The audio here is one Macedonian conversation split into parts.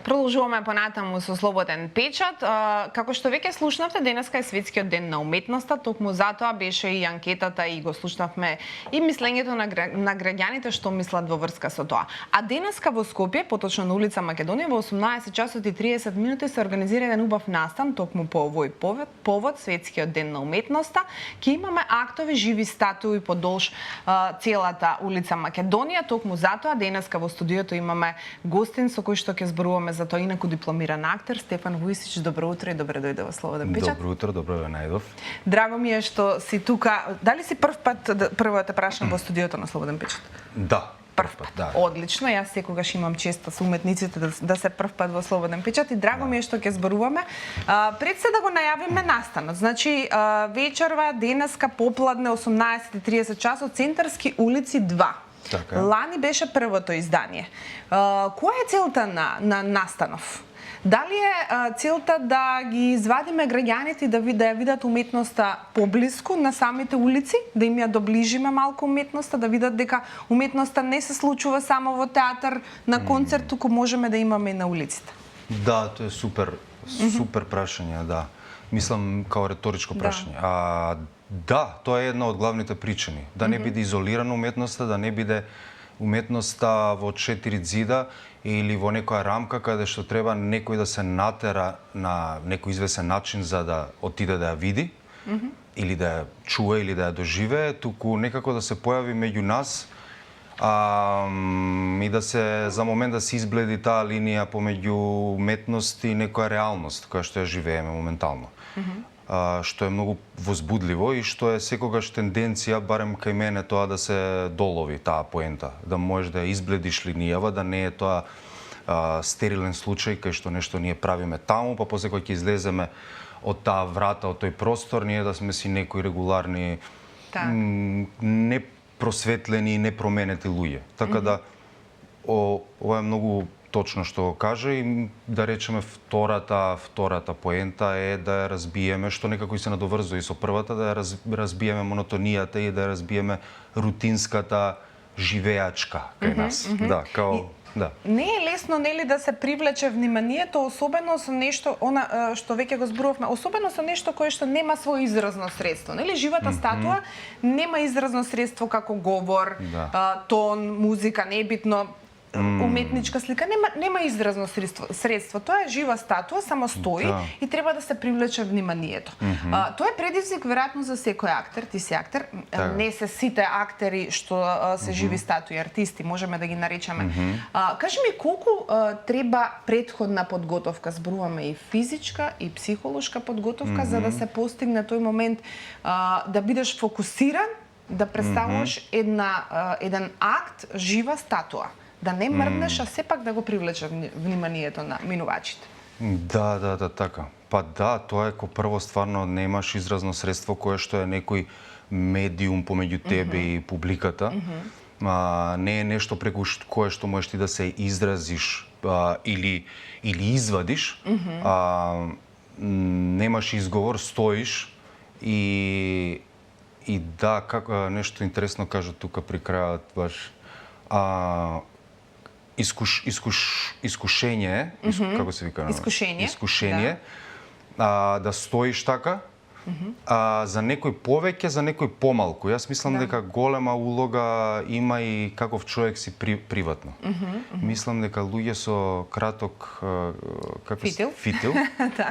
Продолжуваме понатаму со слободен печат. Како што веќе слушнавте, денеска е светскиот ден на уметноста, токму затоа беше и анкетата и го слушнавме и мислењето на граѓаните што мислат во врска со тоа. А денеска во Скопје, поточно на улица Македонија, во 18 часот и 30 минути се организира еден убав настан токму по овој повод светскиот ден на уметноста. Ќе имаме актови, живи статуи подолж целата улица Македонија. Токму затоа денеска во студиото имаме гостин со кој што ќе зборуваме за тоа, инаку дипломиран актер Стефан Вујсич. Добро утро и добре дојде во Слободен печат. Добро утро, добро ве најдов. Драго ми е што си тука. Дали си прв пат прво те прашам во студиото на Слободен печат? Да. Прв пат. Да. Одлично. Јас секогаш имам честа со уметниците да се прв пат во Слободен печат и драго ми е што ќе зборуваме. Пред се да го најавиме настанот. Значи вечерва денеска попладне 18:30 часот, Центарски улици 2. Така. Лани беше првото издание. Која е целта на настанов? Дали е целта да ги извадиме граѓаните да ја видат уметноста поблиску на самите улици, да им ја доближиме малку уметноста, да видат дека уметноста не се случува само во театар, на концерт, туку можеме да имаме и на улиците? Да, тоа е супер прашање, да. Мислам као реторичко прашање. Да, тоа е една од главните причини. Да не биде изолирана уметноста, да не биде уметноста во 4 ѕида или во некоја рамка каде што треба некој да се натера на некој извесен начин за да отиде да ја види, или да ја чуе, или да ја доживее, туку некако да се појави меѓу нас и да се за момент да се избледи таа линија помеѓу уметност и некоја реалност која што ја живееме моментално. Што е многу возбудливо и што е секогаш тенденција, барем кај мене, тоа да се долови таа поента, да можеш да ја избледиш линијава, да не е тоа стерилен случај кај што нешто ние правиме таму, па после кога ќе излеземе од таа врата, од тој простор, ние да сме си некои регуларни, непросветлени и непроменети луѓе. Така да ова е многу точно што го кажа и да речеме втората поента е да ја разбиеме, што некако и се надоврзува и со првата, да ја разбиеме монотонијата и да ја разбиеме рутинската живеачка кај нас. Да, да. Не е лесно, нели, да се привлече вниманието, особено со нешто што веќе го зборувавме, особено со нешто кое што нема свој изразно средство, нели? Живата статуа нема изразно средство како говор, тон, музика, небитно. Уметничка слика нема изразно средство. Тоа е жива статуа, само стои и треба да се привлече вниманието. Тоа е предизвик веројатно за секој актер, ти си актер, не се сите актери што се живи статуи, артисти, можеме да ги наречеме. Кажи ми колку треба претходна подготовка, зборуваме и физичка и психолошка подготовка за да се постигне тој момент да бидеш фокусиран, да представуваш еден акт жива статуа. Да не мрднеш, а сепак да го привлече вниманието на минувачите. Да, така. Па да, тоа е ко прво стварно немаш изразно средство кое што е некој медиум помеѓу тебе и публиката. Не е нешто преку кое што можеш ти да се изразиш или извадиш. Немаш изговор, стоиш и да, како нешто интересно кажа тука при крајот баш. Искушение, како се вика? Искушение. Да стоиш така, за некој повеќе, за некој помалку. Јас мислам дека голема улога има и каков човек си приватно. Мислам дека луѓе со краток фитил,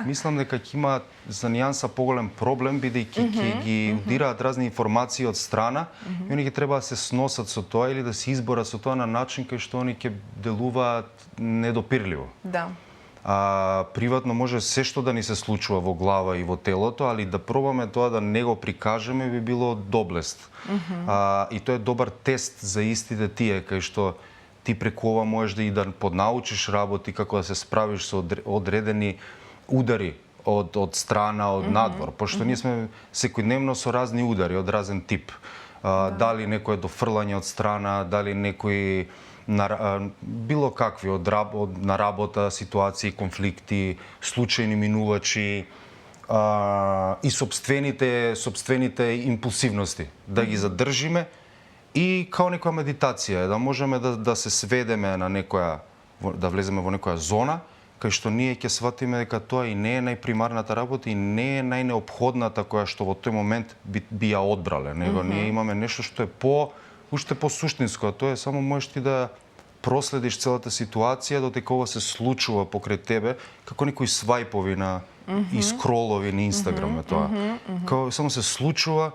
мислам дека ќе има за нијанса поголем проблем, бидејќи ќе ги удираат разни информации од страна и они ќе треба да се сносат со тоа или да се изборат со тоа на начин кај што они ќе делуваат недопирливо. Да. Приватно може се што да ни се случува во глава и во телото, али да пробаме тоа да не го прикажеме би било доблест. И тоа е добар тест за истите тие, кај што ти преку ова можеш да и да поднаучиш работи, како да се справиш со одредени удари од страна, од надвор, пошто ние сме секојдневно со разни удари од разен тип. Дали некој дофрлање од страна, дали некој било какви на работа, ситуации, конфликти, случајни минувачи и собствените импулсивности, да ги задржиме и као некоја медитација, да можеме да се сведеме на некоја, да влеземе во некоја зона кај што ние ќе сватиме дека тоа и не е најпримарната работа и не е најнеопходната која што во тој момент би ја одбрале, него ние имаме нешто што е уште по-суштинско, а тоа е само можеш ти да проследиш целата ситуација додека ова се случува покрај тебе, како некои свајпови и скролови на Инстаграм е тоа. Како само се случува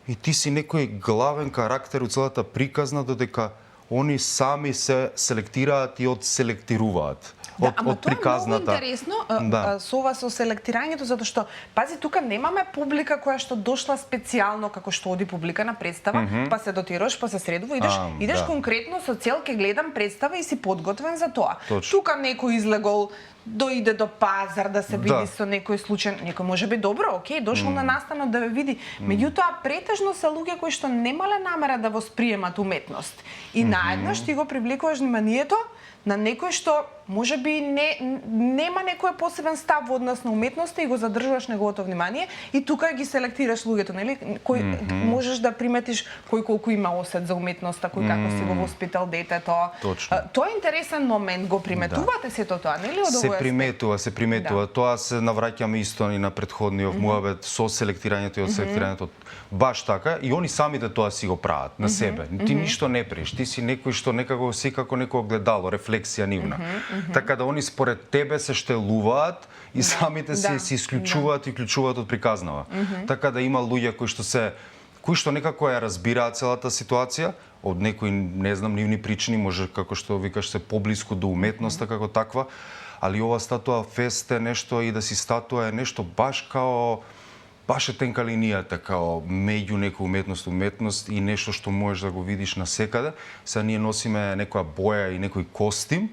и ти си некој главен карактер у целата приказна додека они сами се селектираат и одселектируваат. Ама од тоа е приказната. многу интересно со ова со селектирањето, затоа што, пази, тука немаме публика која што дошла специјално како што оди публика на представа, па се дотираш, па се средува, идеш конкретно со цел ке гледам представа и си подготвен за тоа. Точно. Тука некој излегол доиде до пазар да се види со некој случај, некој може би добро, окей, дошол на настана да ве види. Меѓутоа претежно се луѓе кои што немале намера да восприемат уметност. И наеднаш ти го привлекуваш вниманието на некој што можеби нема некој посебен став во однос на уметноста и го задржуваш неговото внимание и тука ги селектираш луѓето, нели? Кој можеш да приметиш кој колку има осет за уметноста, кој како си го воспитал детето. Точно. Тоа е интересен момент, го приметувате сето тоа, нели? Се приметува. Тоа се навраќаме исто и на претходниот муабет со селектирањето и одселектирањето. Баш така, и они самите тоа си го прават на себе. Ти ништо не правиш, ти си некој што некако си како некој огледало, рефлексија нивна. Така да они според тебе се штелуваат и самите се исклучуваат и клучуваат од приказнава. Така да има луѓе кои што некако ја разбираат целата ситуација, од некои, не знам, нивни причини, може како што викаш се поблиску до уметноста како таква, али ова статуа фест е нешто и да си статуа е нешто баш е тенка линијата, као меѓу некоја уметност и нешто што можеш да го видиш насекаде. Сега ние носиме некоја боја и некој костим,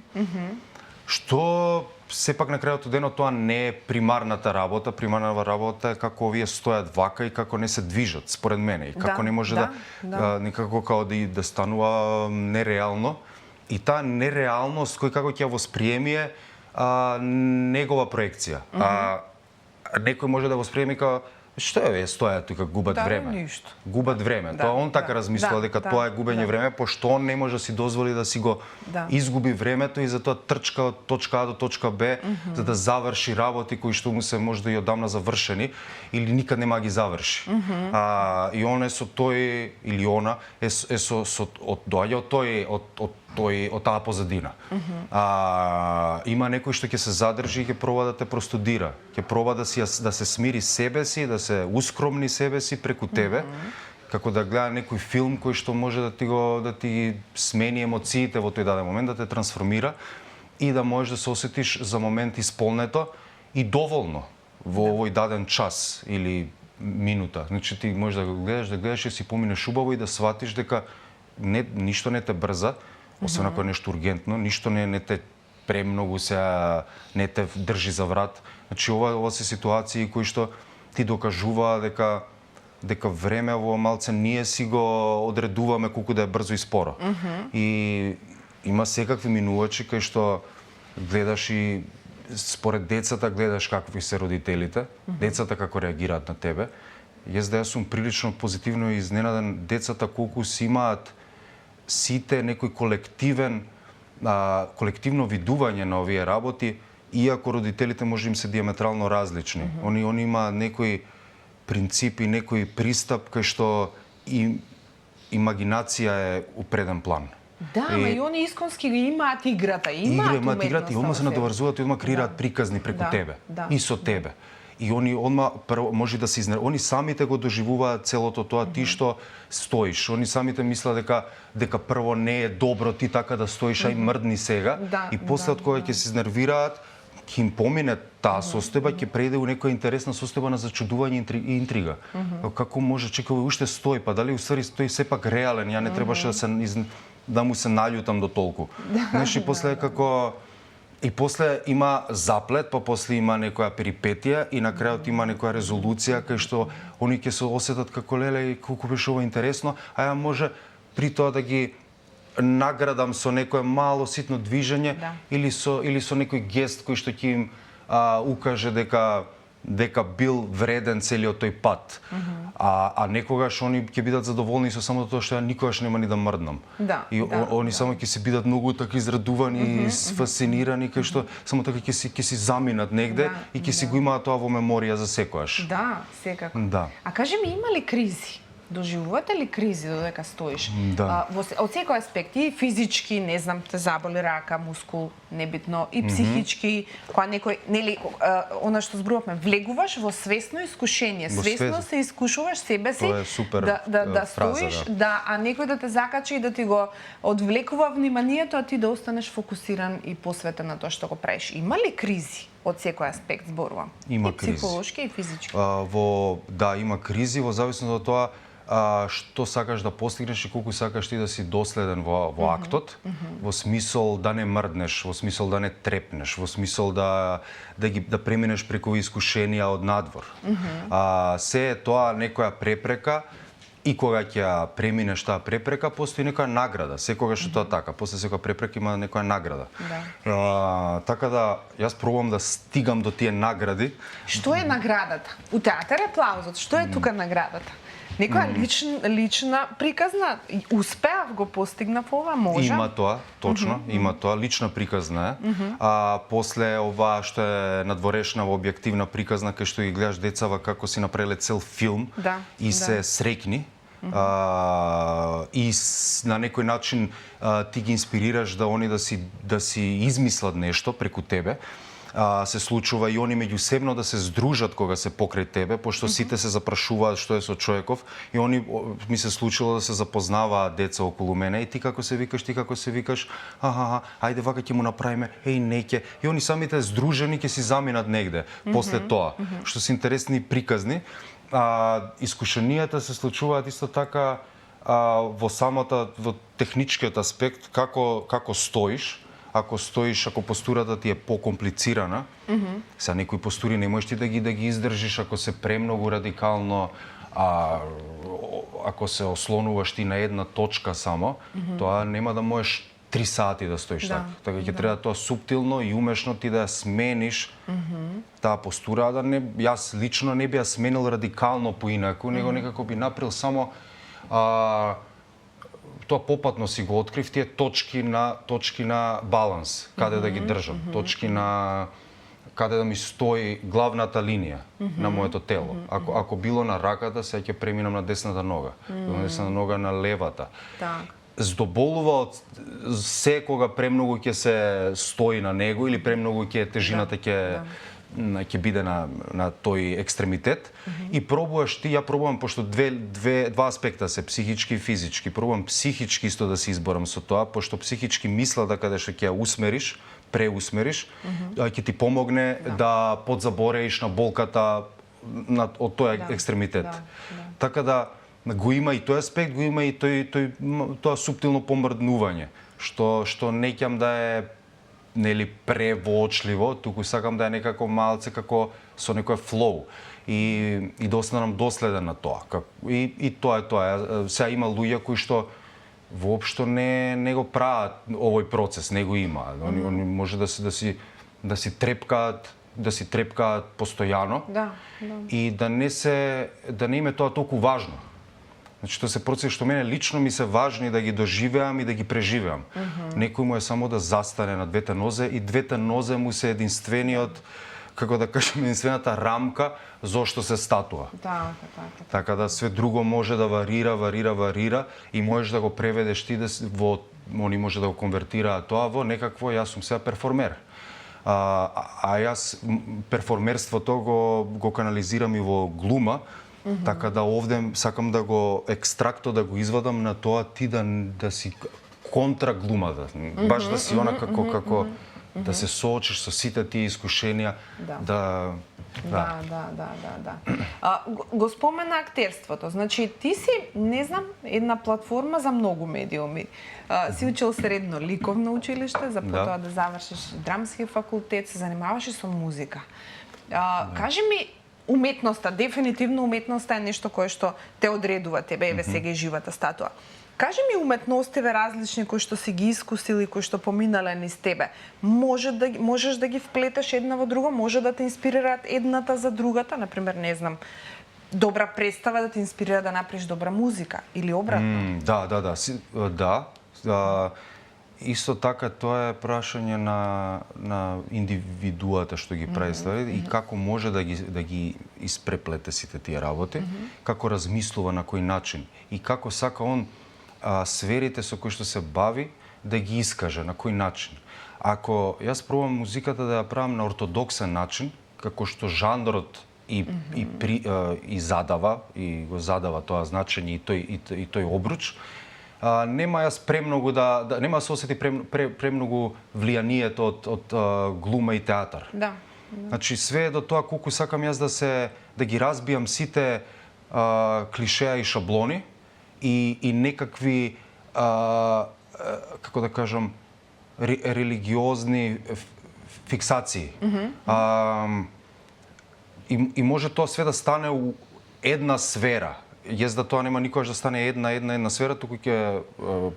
што сепак на крајот од денот тоа не е примарната работа. Примарната работа е како овие стојат вака и како не се движат, според мене. И како не може некако као да станува нереално. И таа нереалност кој како ќе ја восприеми е негова проекција. Некој може да восприеми као што е, стојат тука, губат време. Ништо. Губат време. Тоа он така размислува дека тоа е губење време, пошто он не може да си дозволи да си го изгуби времето и затоа трчка од точка А до точка Б за да заврши работи кои што му се може да и одамна завршени или никад нема ги заврши. И он е со тој или она е доаѓа од таа позадина. Има некој што ќе се задржи и ќе проба да те простудира, ќе проба да се смири себе си, да се ускромни себе си преку тебе, како да гледа некој филм кој што може да ти смени емоциите во тој даден момент, да те трансформира и да можеш да се осетиш за момент исполнето и доволно во овој даден час или минута. Значи ти можеш да гледаш и си поминеш убаво и да сватиш дека ништо не те брза, освен ако е нешто ургентно, ништо не те премногу се не те држи за врат. Значи ова се ситуации кои што ти докажува дека време во малце ние си го одредуваме колку да е брзо и споро. И има секакви минувачи кај што гледаш и според децата гледаш какви се родителите, децата како реагираат на тебе. Јас сум прилично позитивно изненаден децата колку си имаат сите некој колективно видување на овие работи, иако родителите може им се диаметрално различни. Они имаат некои принципи, некој пристап кај што имагинација е у преден план. Да, и они исконски ги имаат играта, имаат играта и одма се надоврзуваат и одма креираат приказни преку тебе и со тебе. И они одма може да се они самите го доживуваат целото тоа ти што стоиш. Они самите мислат дека прво не е добро ти така да стоиш, ај мрдни сега и после од кога ќе се изнервираат, ќе им помине таа состојба, ќе преиде у некоја интересна состојба на зачудување и интрига. Како може чекај уште стои, па дали уствари стои сепак реален, ја не требаше да му се наљутам до толку. Значи после и после има заплет, па после има некоја перипетија и на крајот има некоја резолуција кај што они ќе се осетат како леле и колку беше ова интересно, а ја може при тоа да ги наградам со некое мало ситно движење или со некој гест кој што ќе им укаже дека дека бил вреден целиот тој пат. А некогаш они ќе бидат задоволни со само тоа што ја никогаш нема ни да мрднам. Да, И они само ќе се бидат многу така израдувани и фасцинирани кај што само така ќе си заминат негде и ќе си го имаат тоа во меморија за секојаш. Да, секако. Да. А кажи ми, има ли кризи? Доживувате ли кризи додека стоиш? Да. Од секој аспект, и физички, не знам, те заболи рака, мускул, небитно, и психички, кога некој, нели, она што зборувавме, влегуваш во свесно искушение, свесно се искушуваш себе си, Тоа е супер да фраза, стоиш, а некој да те закачи и да ти го одвлекува вниманието, а ти да останеш фокусиран и посветен на тоа што го правиш. Има ли кризи? Од секој аспект зборувам. Има и кризи. психолошки и физички. Да, има кризи во зависност од тоа што сакаш да постигнеш и колку сакаш ти да си доследен во актот, во смисол да не мрднеш, во смисол да не трепнеш, во смисол да преминеш преку искушенија од надвор. Се е тоа некоја препрека и кога ќе ја преминеш таа препрека, постои некоја награда. Секогаш е тоа така, после секоја препрека има некоја награда. Така да јас пробувам да стигам до тие награди. Што е наградата? У театар е аплаузот. Што е тука наградата? Некоја лична приказна, успеав, го постигнав ова, може? Има тоа, точно, има тоа, лична приказна е. После ова што е надворешна во објективна приказна, кај што ги гледаш децава како си направиле цел филм и се среќни. И на некој начин ти ги инспирираш да они да си измислат нешто преку тебе. Се случува и они меѓусебно да се здружат кога се покрај тебе, пошто сите се запрашуваат што е со човеков и они ми се случило да се запознаваат деца околу мене и ти како се викаш, ајде вака ќе му направиме, неќе. И они самите здружени ќе си заминат негде после тоа, што се интересни приказни. Искушенијата се случуваат исто така во техничкиот аспект, како стоиш. Ако постурата ти е покомплицирана, сега некои постури не можеш ти да ги издржиш ако се премногу радикално, ако се ослонуваш ти на една точка само, тоа нема да можеш 3 сати да стоиш така. Така ќе треба тоа суптилно и умешно ти да ја смениш таа постура, јас лично не би ја сменил радикално поинаку, него некако би направил само тоа попатно си го открив, тие точки на баланс, каде да ги држам, точки на каде да ми стои главната линија на моето тело. Ако било на раката, сега ќе преминам на десната нога, на десната нога на левата. Здоболува од се кога премногу ќе се стои на него или премногу тежината ќе биде на тој екстремитет и пробуваш ти, ја пробувам, пошто два аспекта се, психички и физички. Пробувам психички исто да се изборам со тоа, пошто психички мисла да каде што ќе ја усмериш, преусмериш, ќе ти помогне да подзабореиш на болката од тој екстремитет. Така да го има и тој аспект, го има и тоа суптилно помрднување, што не ќам да е превоочливо, туку сакам да е некако малце како со некој флоу и да останам доследен на тоа. И тоа е тоа. Сега има луѓе кои што воопшто не го прават овој процес, не го има. Они може да си трепкаат постојано и да не им е тоа толку важно. Значи, тоа се процеси што мене лично ми се важни да ги доживеам и да ги преживеам. Некој му е само да застане на двете нозе и двете нозе му се единствениот, како да кажем, единствената рамка зошто се статува. Така да све друго може да варира и можеш да го преведеш ти они може да го конвертираат тоа во некакво, јас сум сега перформер. Јас перформерството го канализирам и во глума, така да овде сакам да го екстракто, да го извадам на тоа ти да си контра глумата. Баш да си она како да се соочиш со сите тие искушенија. Да. Го спомена актерството. Значи ти си, не знам, една платформа за многу медиуми. Си учил средно ликовно училиште, за потоа да завршиш драмски факултет, се занимаваш и со музика. Кажи ми, уметноста, дефинитивно уметноста е нешто кое што те одредува тебе, еве сега и живата статуа. Кажи ми уметностиве различни кои што си ги искусили, кои што поминале низ тебе. Можеш да ги вплетеш една во друга, може да те инспирираат едната за другата, например, не знам, добра представа да те инспирира да направиш добра музика или обратно. Исто така тоа е прашање на индивидуата што ги представи и како може да ги испреплете сите тие работи, како размислува на кој начин и како сака он сферите со кои што се бави да ги искаже на кој начин. Ако јас пробам музиката да ја правам на ортодоксен начин, како што жанрот и задава и го задава тоа значење и тој обруч, нема јас премногу нема да се осети премногу влијанието од глума и театар. Да. Значи све е до тоа колку сакам јас да ги разбијам сите клишеа и шаблони и некакви како да кажам религиозни фиксации. И може тоа све да стане у една сфера. Јас да тоа нема никогаш да стане една сфера, туку ќе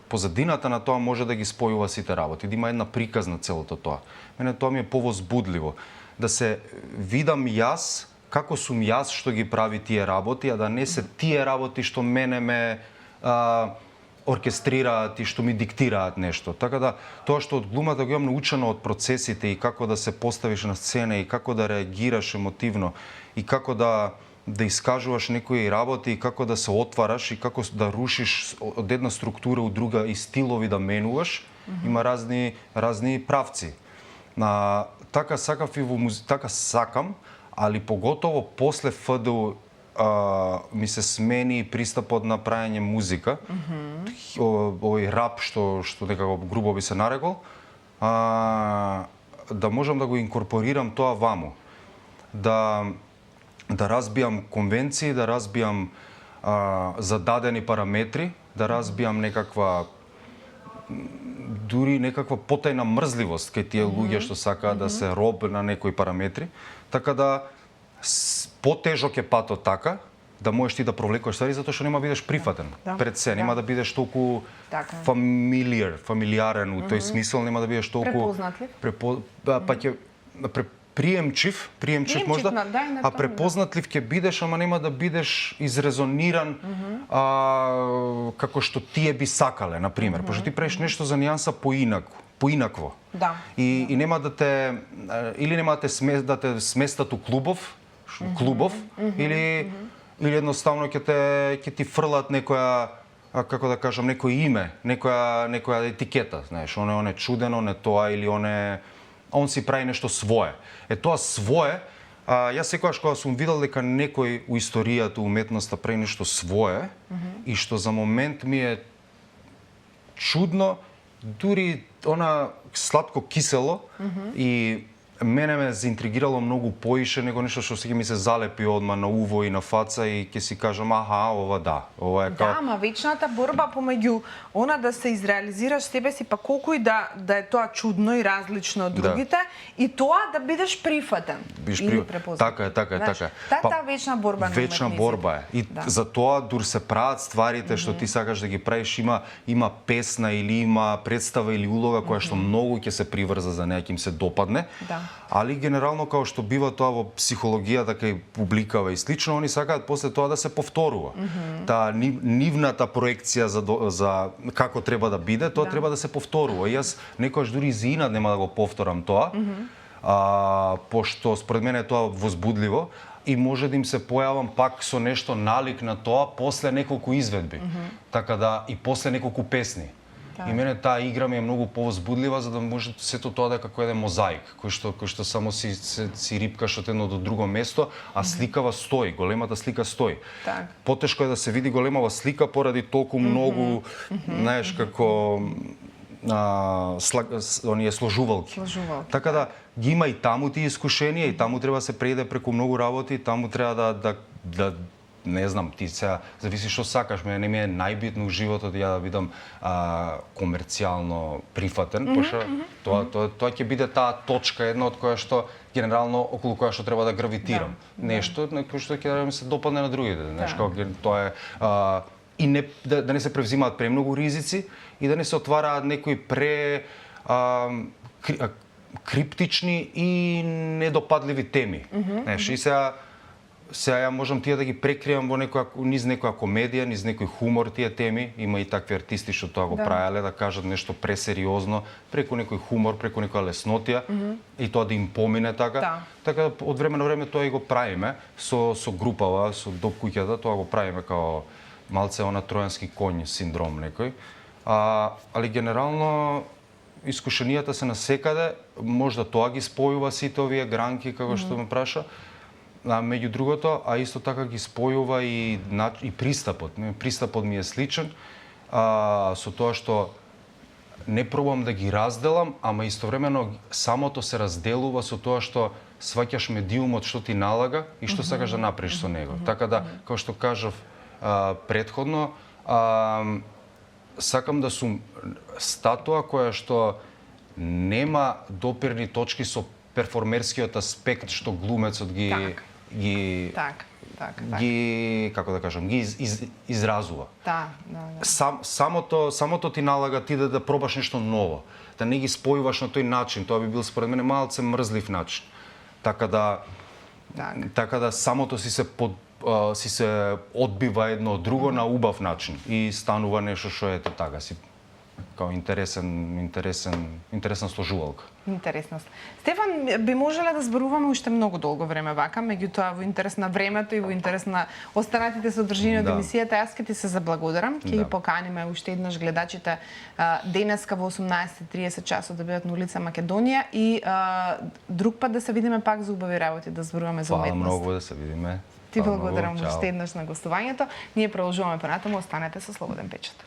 позадината на тоа може да ги спојува сите работи, да има една приказ на целото тоа. Мене тоа ми е повозбудливо, да се видам јас како сум јас што ги прави тие работи, а да не се тие работи што мене ме оркестрираат и што ми диктираат нешто. Така да тоа што од глумата го имам научено од процесите и како да се поставиш на сцена и како да реагираш емотивно и како да искажуваш некои работи и како да се отвараш и како да рушиш од една структура у друга и стилови да менуваш, има разни правци. Така сакав и во така сакам, али поготово после ФДУ ми се смени пристапот на праење музика. Овој рап што некако грубо би се нарекол, да можам да го инкорпорирам тоа ваму. Да разбијам конвенции, да разбијам зададени параметри, да разбијам дури некаква потајна мрзливост кај тие луѓе што сакаат да се роб на некои параметри, така да потежок е патот така, да можеш ти да провлекуваш ствари, затоа што нема да бидеш прифатен пред се, нема да бидеш толку фамилиарен у тој смисол, нема да бидеш толку приемчив можда, а препознатлив ќе бидеш, ама нема да бидеш изрезониран како што тие би сакале, на пример, пошто ти правиш нешто за нијанса поинакво. Да. И нема да те или нема да те сместат у клубов или едноставно ќе ти фрлат некоја, како да кажам, некој име, некоја етикета, знаеш, оне чудено, не тоа или он си прави нешто свое. Тоа свое, јас секогаш кога сум видел дека некој у историјата, уметноста прави нешто свое и што за момент ми е чудно, дури сладко кисело и мене ме заинтригирало многу поише него нешто што ќе ми се залепи одма на уво и на фаца и ќе си кажам ова е Да, ама вечната борба помеѓу она да се изреализираш себе си, па колку и да е тоа чудно и различно од другите, и тоа да бидеш прифатен или препознат. Така е. Таа вечна борба на вечна борба е. И за тоа дур се прават стварите што ти сакаш да ги правиш, има песна или има представа или улога која што многу ќе се приврза за неа, ќе им се допадне. Али генерално како што бива тоа во психологијата кај публикава и слично, они сакаат после тоа да се повторува. Таа нивната проекција за како треба да биде, тоа треба да се повторува. И јас некогаш дури за инат нема да го повторам тоа, пошто според мене е тоа возбудливо и може да им се појавам пак со нешто налик на тоа после неколку изведби. Така да и после неколку песни. И мене таа игра ми е многу повозбудлива за да може сето тоа да е како еден мозаик, кој што само си рипкаш од едно до друго место, а сликава стои, големата слика стои. Потешко е да се види големава слика поради толку многу, знаеш, како оние сложувалки. Така да ги има и таму тие искушенија, и таму треба да се преиде преку многу работи, таму треба да не знам, ти сега зависи што сакаш, мене не ми е најбитно у животот ја да бидам комерцијално прифатен, пошто тоа ќе биде таа точка една од која што генерално околу која што треба да гравитирам. Нешто на кој што ќе да ми се допадне на другите, знаеш, тоа е и не да не се превзимаат премногу ризици и да не се отвараат некои криптични и недопадливи теми. Знаеш, и сега ја можам тие да ги прекријам во низ некоја комедија, низ некој хумор тие теми. Има и такви артисти што тоа го правеле, да кажат нешто пресериозно, преку некој хумор, преку некоја леснотија и тоа да им помине така. Да. Така да од време на време тоа и го правиме со групава, со доп куќата, тоа го правиме као малце она тројански коњ синдром некој. Али генерално искушенијата се насекаде, можда тоа ги спојува сите овие гранки како што ме праша. Меѓу другото, а исто така ги спојува и пристапот. Пристапот ми е сличен, со тоа што не пробам да ги разделам, ама истовремено самото се разделува со тоа што сваќаш медиумот што ти налага и што сакаш да направиш со него. Така да, како што кажав претходно, сакам да сум статуа која што нема допирни точки со перформерскиот аспект што глумецот ги како да кажам, ги изразува. Да. Самото ти налага ти да пробаш нешто ново, да не ги спојуваш на тој начин, тоа би бил според мене малце мрзлив начин. Така да самото си се одбива едно од друго на убав начин и станува нешто што е така си као интересна сложувалка. Интересност. Стефан, би можеле да зборуваме уште многу долго време вака, меѓутоа во интерес на времето и во интерес на останатите содржини од емисијата, јас ќе ти се заблагодарам, ќе ги поканиме уште еднаш гледачите денеска во 18:30 часот да бидат на улица Македонија и друг пат да се видиме пак за убави работи, да зборуваме за уметност. Фала многу, да се видиме. Ти благодарам уште еднаш на гостувањето. Ние продолжуваме понатаму, останете со Слободен печат.